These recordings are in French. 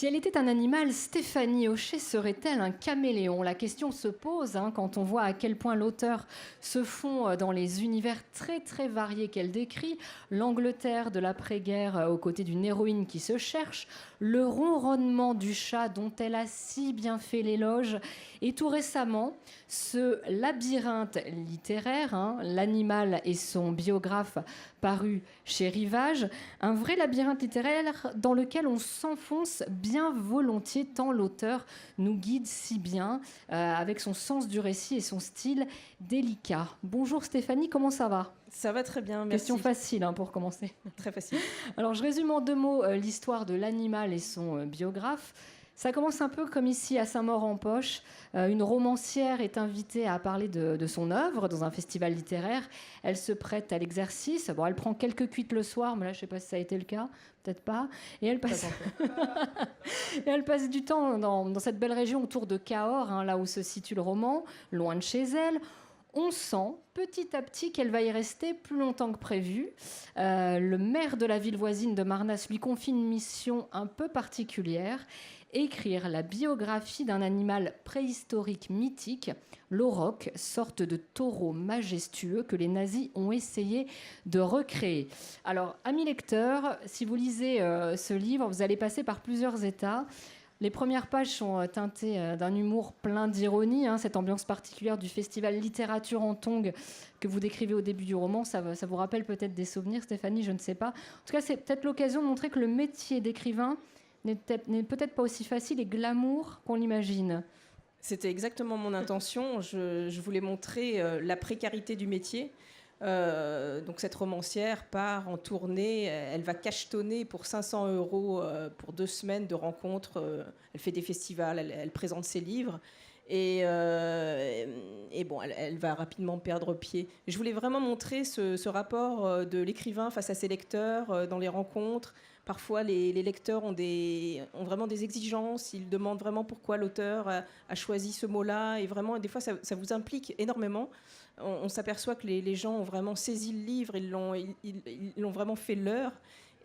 Si elle était un animal, Stéphanie Hochet serait-elle un caméléon? La question se pose quand on voit à quel point l'auteur se fond dans les univers très très variés qu'elle décrit. L'Angleterre de l'après-guerre aux côtés d'une héroïne qui se cherche, le ronronnement du chat dont elle a si bien fait l'éloge, et tout récemment, ce labyrinthe littéraire, l'animal et son biographe paru chez Rivage, un vrai labyrinthe littéraire dans lequel on s'enfonce bien volontiers tant l'auteur nous guide si bien avec son sens du récit et son style délicat. Bonjour Stéphanie, comment ça va? Ça va très bien, merci. Question facile pour commencer. Très facile. Alors je résume en 2 mots l'histoire de l'animal et son biographe. Ça commence un peu comme ici à Saint-Maur-en-Poche. Une romancière est invitée à parler de son œuvre dans un festival littéraire. Elle se prête à l'exercice. Bon, elle prend quelques cuites le soir, mais là, je ne sais pas si ça a été le cas. Peut-être pas. Et elle passe, et elle passe du temps dans cette belle région autour de Cahors, là où se situe le roman, loin de chez elle. On sent petit à petit qu'elle va y rester plus longtemps que prévu. Le maire de la ville voisine de Marnas lui confie une mission un peu particulière: écrire la biographie d'un animal préhistorique mythique, l'auroch, sorte de taureau majestueux que les nazis ont essayé de recréer. Alors, amis lecteurs, si vous lisez ce livre, vous allez passer par plusieurs états. Les premières pages sont teintées d'un humour plein d'ironie, cette ambiance particulière du festival Littérature en Tongue que vous décrivez au début du roman. Ça vous rappelle peut-être des souvenirs, Stéphanie, je ne sais pas. En tout cas, c'est peut-être l'occasion de montrer que le métier d'écrivain n'est peut-être pas aussi facile et glamour qu'on l'imagine. C'était exactement mon intention. Je voulais montrer la précarité du métier. Donc cette romancière part en tournée, elle va cachetonner pour 500 € pour 2 semaines de rencontres. Elle fait des festivals, elle présente ses livres. Et bon, elle va rapidement perdre pied. Je voulais vraiment montrer ce rapport de l'écrivain face à ses lecteurs dans les rencontres. Parfois, les lecteurs ont vraiment des exigences. Ils demandent vraiment pourquoi l'auteur a choisi ce mot-là. Et vraiment, des fois, ça vous implique énormément. On s'aperçoit que les gens ont vraiment saisi le livre, ils l'ont vraiment fait leur.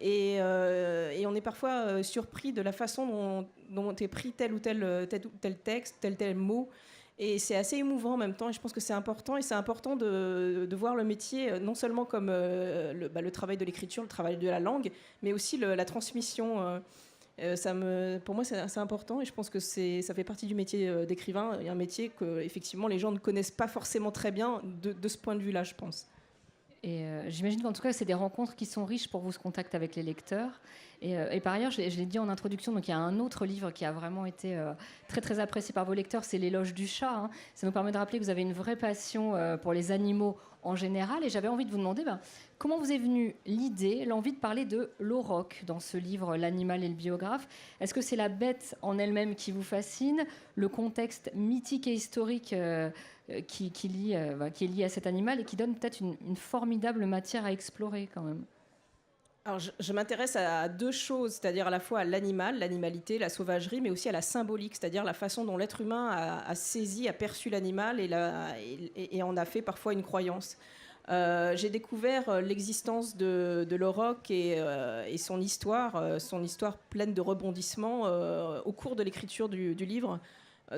Et on est parfois surpris de la façon dont est pris tel ou tel texte, tel mot. Et c'est assez émouvant en même temps, et je pense que c'est important. Et c'est important de voir le métier non seulement comme le travail de l'écriture, le travail de la langue, mais aussi la transmission. Pour moi, c'est important, et je pense que ça fait partie du métier d'écrivain, et un métier que effectivement les gens ne connaissent pas forcément très bien de ce point de vue-là, je pense. Et j'imagine qu'en tout cas, c'est des rencontres qui sont riches pour ce contact avec les lecteurs. Et par ailleurs, je l'ai dit en introduction, donc il y a un autre livre qui a vraiment été très très apprécié par vos lecteurs, c'est L'éloge du chat. Ça nous permet de rappeler que vous avez une vraie passion pour les animaux en général. Et j'avais envie de vous demander comment vous est venue l'envie de parler de l'auroch dans ce livre, L'animal et le biographe. Est-ce que c'est la bête en elle-même qui vous fascine, le contexte mythique et historique qui est lié à cet animal et qui donne peut-être une formidable matière à explorer quand même? Alors, je m'intéresse à 2 choses, c'est-à-dire à la fois à l'animal, l'animalité, la sauvagerie, mais aussi à la symbolique, c'est-à-dire la façon dont l'être humain a saisi, a perçu l'animal et en a fait parfois une croyance. J'ai découvert l'existence de l'auroch et son histoire pleine de rebondissements au cours de l'écriture du livre.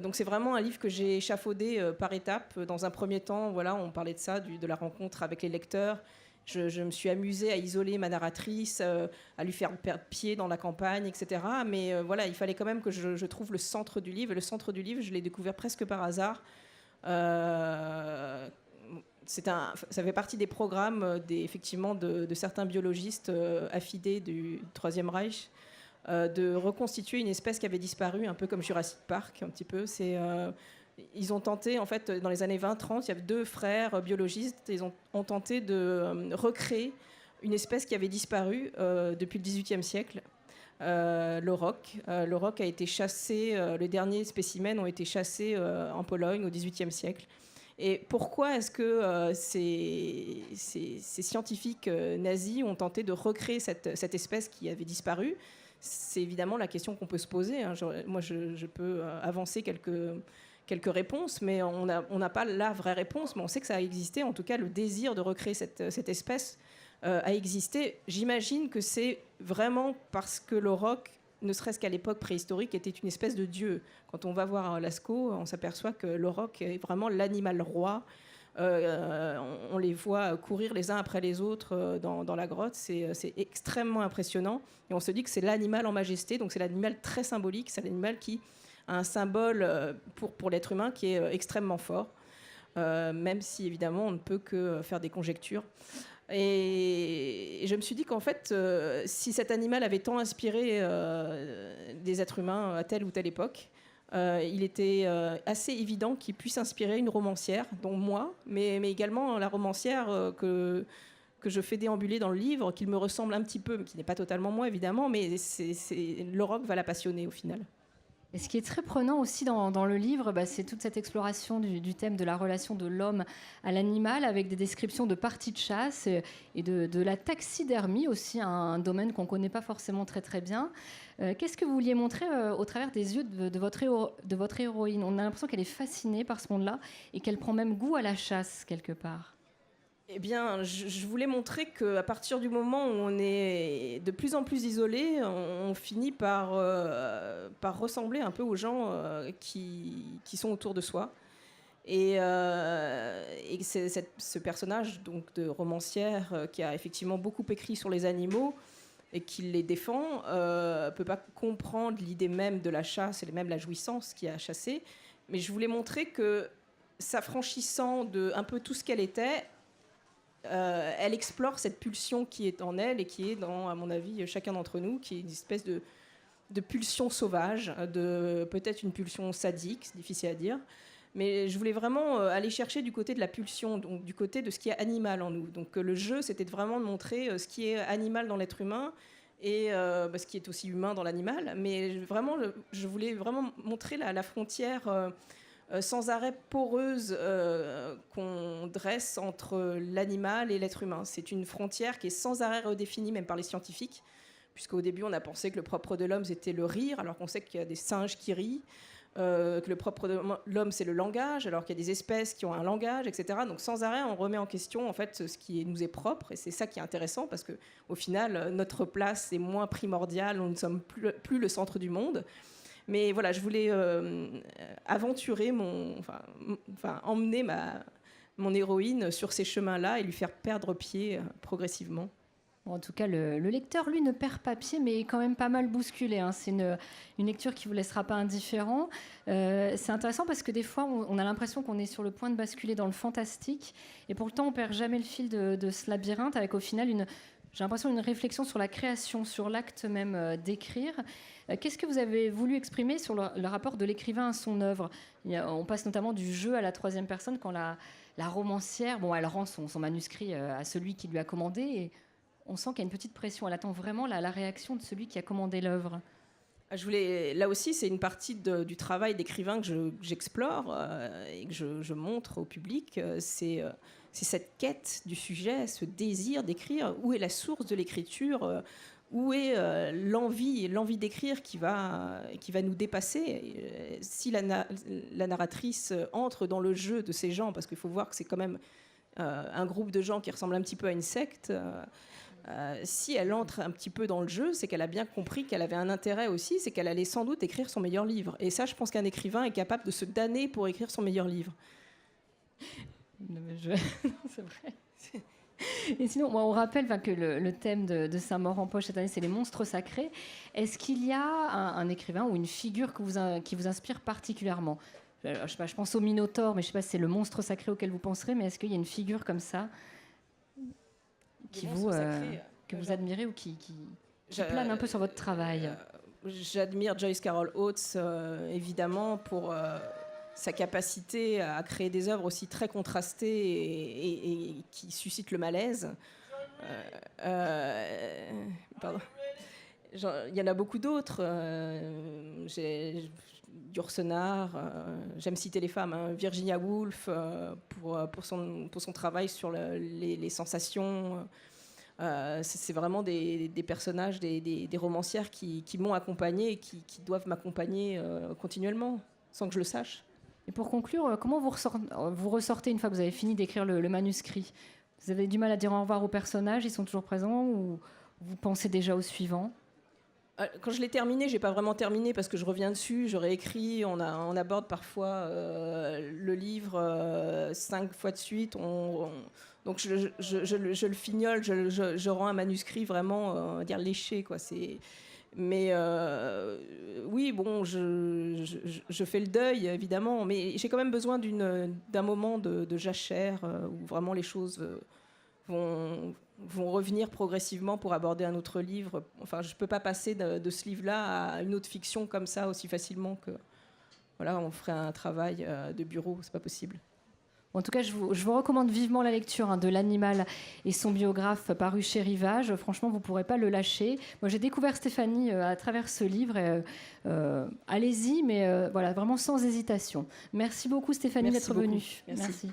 Donc c'est vraiment un livre que j'ai échafaudé par étapes. Dans un premier temps, voilà, on parlait de ça, de la rencontre avec les lecteurs. Je me suis amusée à isoler ma narratrice, à lui faire perdre pied dans la campagne, etc. Mais voilà, il fallait quand même que je trouve le centre du livre. Et le centre du livre, je l'ai découvert presque par hasard. Ça fait partie des programmes effectivement de certains biologistes affidés du Troisième Reich, de reconstituer une espèce qui avait disparu, un peu comme Jurassic Park, un petit peu. Ils ont tenté, en fait, dans les années 20-30, il y avait 2 frères biologistes, ils ont tenté de recréer une espèce qui avait disparu depuis le XVIIIe siècle, l'auroch. L'auroch a été chassé, les derniers spécimens ont été chassés en Pologne au XVIIIe siècle. Et pourquoi est-ce que ces scientifiques nazis ont tenté de recréer cette espèce qui avait disparu? C'est évidemment la question qu'on peut se poser. Moi, je peux avancer quelques réponses, mais on n'a pas la vraie réponse, mais on sait que ça a existé. En tout cas, le désir de recréer cette espèce a existé. J'imagine que c'est vraiment parce que l'auroch ne serait-ce qu'à l'époque préhistorique, était une espèce de dieu. Quand on va voir Lascaux, on s'aperçoit que l'auroch est vraiment l'animal roi. On les voit courir les uns après les autres dans la grotte. C'est extrêmement impressionnant. Et on se dit que c'est l'animal en majesté. Donc c'est l'animal très symbolique. C'est l'animal qui a un symbole pour l'être humain qui est extrêmement fort. Même si évidemment on ne peut que faire des conjectures. Et je me suis dit qu'en fait, si cet animal avait tant inspiré des êtres humains à telle ou telle époque, il était assez évident qu'il puisse inspirer une romancière, dont moi, mais également la romancière que je fais déambuler dans le livre, qu'il me ressemble un petit peu, qui n'est pas totalement moi évidemment, mais l'auroch va la passionner au final. Et ce qui est très prenant aussi dans le livre, c'est toute cette exploration du thème de la relation de l'homme à l'animal, avec des descriptions de parties de chasse et de la taxidermie aussi, un domaine qu'on ne connaît pas forcément très très bien. Qu'est-ce que vous vouliez montrer au travers des yeux de votre héroïne ? On a l'impression qu'elle est fascinée par ce monde-là et qu'elle prend même goût à la chasse quelque part. Eh bien, je voulais montrer qu'à partir du moment où on est de plus en plus isolé, on finit par ressembler un peu aux gens qui sont autour de soi. Et ce personnage donc, de romancière qui a effectivement beaucoup écrit sur les animaux et qui les défend, ne peut pas comprendre l'idée même de la chasse et même la jouissance qu'il y a à chasser. Mais je voulais montrer que, s'affranchissant de un peu tout ce qu'elle était, elle explore cette pulsion qui est en elle et qui est dans, à mon avis, chacun d'entre nous, qui est une espèce de pulsion sauvage, peut-être une pulsion sadique, c'est difficile à dire. Mais je voulais vraiment aller chercher du côté de la pulsion, donc du côté de ce qui est animal en nous. Donc le jeu, c'était vraiment de montrer ce qui est animal dans l'être humain et ce qui est aussi humain dans l'animal. Mais vraiment, je voulais vraiment montrer la frontière sans arrêt poreuse qu'on dresse entre l'animal et l'être humain. C'est une frontière qui est sans arrêt redéfinie, même par les scientifiques, puisqu'au début, on a pensé que le propre de l'homme, c'était le rire, alors qu'on sait qu'il y a des singes qui rient, que le propre de l'homme, c'est le langage, alors qu'il y a des espèces qui ont un langage, etc. Donc sans arrêt, on remet en question en fait, ce qui nous est propre, et c'est ça qui est intéressant, parce qu'au final, notre place est moins primordiale, nous ne sommes plus le centre du monde. Mais voilà, je voulais aventurer emmener mon héroïne sur ces chemins-là et lui faire perdre pied progressivement. Bon, en tout cas, le lecteur, lui, ne perd pas pied, mais est quand même pas mal bousculé. Hein. C'est une lecture qui ne vous laissera pas indifférent. C'est intéressant parce que des fois, on a l'impression qu'on est sur le point de basculer dans le fantastique. Et pourtant, on ne perd jamais le fil de ce labyrinthe avec, au final, j'ai l'impression, une réflexion sur la création, sur l'acte même d'écrire. Qu'est-ce que vous avez voulu exprimer sur le rapport de l'écrivain à son œuvre ? On passe notamment du jeu à la troisième personne quand la romancière, elle rend son manuscrit à celui qui lui a commandé et on sent qu'il y a une petite pression. Elle attend vraiment la réaction de celui qui a commandé l'œuvre. Là aussi, c'est une partie du travail d'écrivain que j'explore et que je montre au public. C'est cette quête du sujet, ce désir d'écrire. Où est la source de l'écriture ? Où est l'envie d'écrire qui va nous dépasser ? Si la narratrice entre dans le jeu de ces gens, parce qu'il faut voir que c'est quand même un groupe de gens qui ressemble un petit peu à une secte, si elle entre un petit peu dans le jeu, c'est qu'elle a bien compris qu'elle avait un intérêt aussi, c'est qu'elle allait sans doute écrire son meilleur livre. Et ça, je pense qu'un écrivain est capable de se damner pour écrire son meilleur livre. C'est vrai. Et sinon, on rappelle que le thème de Saint-Maur-en-Poche cette année, c'est les monstres sacrés. Est-ce qu'il y a un écrivain ou une figure qui vous inspire particulièrement ? Je sais pas, je pense au Minotaure, mais je ne sais pas si c'est le monstre sacré auquel vous penserez, mais est-ce qu'il y a une figure comme ça que vous admirez ou qui plane un peu sur votre travail ? J'admire Joyce Carol Oates, évidemment, pour sa capacité à créer des œuvres aussi très contrastées et qui suscitent le malaise. Pardon. Il y en a beaucoup d'autres. Yourcenar, j'aime citer les femmes, Virginia Woolf pour son travail sur les sensations. C'est vraiment des personnages, des romancières qui m'ont accompagnée et qui doivent m'accompagner continuellement, sans que je le sache. Et pour conclure, comment vous ressortez une fois que vous avez fini d'écrire le manuscrit ? Vous avez du mal à dire au revoir aux personnages, ils sont toujours présents, ou vous pensez déjà au suivant ? Quand je l'ai terminé, j'ai pas vraiment terminé parce que je reviens dessus, je réécris, on aborde parfois le livre 5 fois de suite. Donc je le fignole, je rends un manuscrit vraiment, on va dire léché, quoi. Mais oui, bon, je fais le deuil, évidemment, mais j'ai quand même besoin d'un moment de jachère où vraiment les choses vont revenir progressivement pour aborder un autre livre. Enfin, je ne peux pas passer de ce livre-là à une autre fiction comme ça aussi facilement que voilà, on ferait un travail de bureau, c'est pas possible. En tout cas, je vous recommande vivement la lecture de L'Animal et son biographe paru chez Rivage. Franchement, vous ne pourrez pas le lâcher. Moi, j'ai découvert Stéphanie à travers ce livre. Allez-y, mais voilà, vraiment sans hésitation. Merci beaucoup, Stéphanie, d'être venue. Merci.